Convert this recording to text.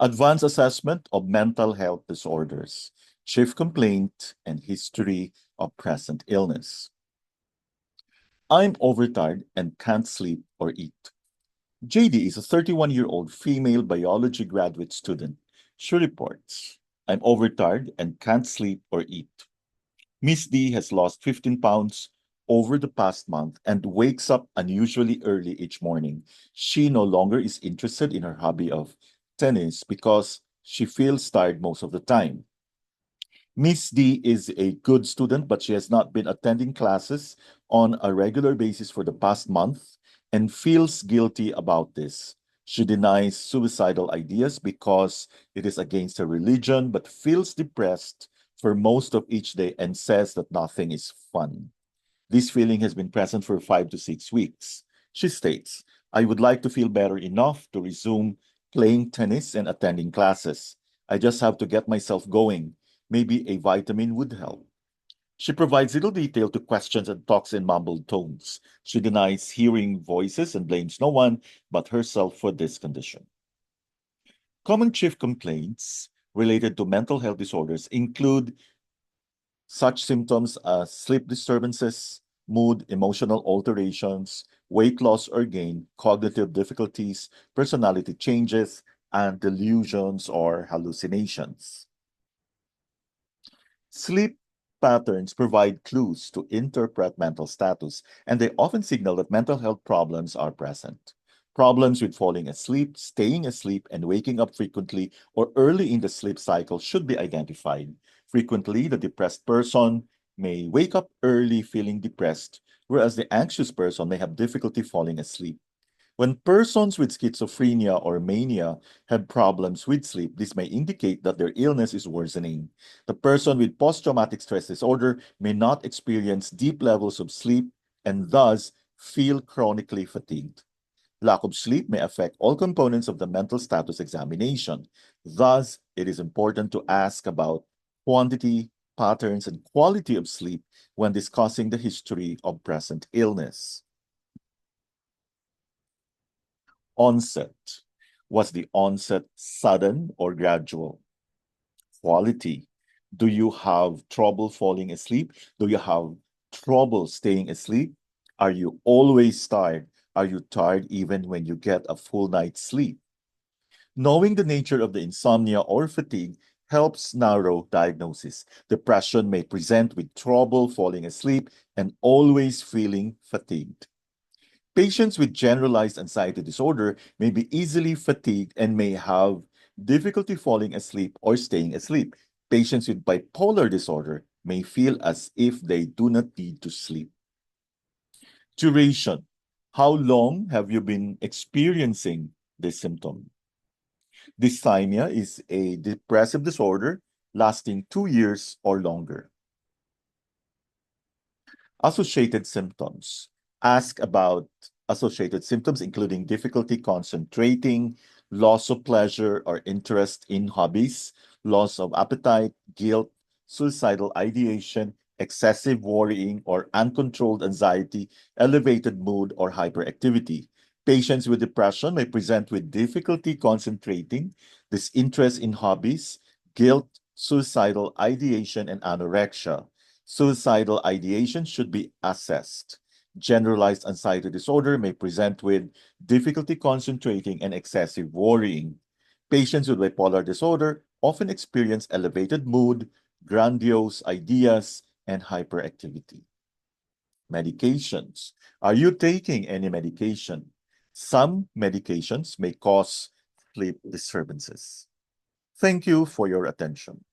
Advanced assessment of mental health disorders, chief complaint, and history of present illness. I'm overtired and can't sleep or eat. JD is a 31-year-old female biology graduate student. She reports, I'm overtired and can't sleep or eat. Miss D has lost 15 pounds over the past month and wakes up unusually early each morning. She no longer is interested in her hobby of tennis because she feels tired most of the time. Miss D is a good student, but she has not been attending classes on a regular basis for the past month and feels guilty about this. She denies suicidal ideas because it is against her religion, but feels depressed for most of each day and says that nothing is fun. This feeling has been present for 5 to 6 weeks. She states, I would like to feel better enough to resume playing tennis and attending classes. I just have to get myself going. Maybe a vitamin would help. She provides little detail to questions and talks in mumbled tones. She denies hearing voices and blames no one but herself for this condition. Common chief complaints related to mental health disorders include such symptoms as sleep disturbances, mood, emotional alterations, weight loss or gain, cognitive difficulties, personality changes, and delusions or hallucinations. Sleep patterns provide clues to interpret mental status, and they often signal that mental health problems are present. Problems with falling asleep, staying asleep, and waking up frequently or early in the sleep cycle should be identified. Frequently, the depressed person may wake up early feeling depressed, whereas the anxious person may have difficulty falling asleep. When persons with schizophrenia or mania have problems with sleep, this may indicate that their illness is worsening. The person with post-traumatic stress disorder may not experience deep levels of sleep and thus feel chronically fatigued. Lack of sleep may affect all components of the mental status examination. Thus, it is important to ask about quantity, patterns, and quality of sleep when discussing the history of present illness. Onset. Was the onset sudden or gradual? Quality. Do you have trouble falling asleep? Do you have trouble staying asleep? Are you always tired? Are you tired even when you get a full night's sleep? Knowing the nature of the insomnia or fatigue helps narrow diagnosis. Depression may present with trouble falling asleep and always feeling fatigued. Patients with generalized anxiety disorder may be easily fatigued and may have difficulty falling asleep or staying asleep. Patients with bipolar disorder may feel as if they do not need to sleep. Duration. How long have you been experiencing this symptom? Dysthymia is a depressive disorder lasting 2 years or longer. Associated symptoms. Ask about associated symptoms, including difficulty concentrating, loss of pleasure or interest in hobbies, loss of appetite, guilt, suicidal ideation, excessive worrying or uncontrolled anxiety, elevated mood, or hyperactivity. Patients with depression may present with difficulty concentrating, disinterest in hobbies, guilt, suicidal ideation, and anorexia. Suicidal ideation should be assessed. Generalized anxiety disorder may present with difficulty concentrating and excessive worrying. Patients with bipolar disorder often experience elevated mood, grandiose ideas, and hyperactivity. Medications. Are you taking any medication? Some medications may cause sleep disturbances. Thank you for your attention.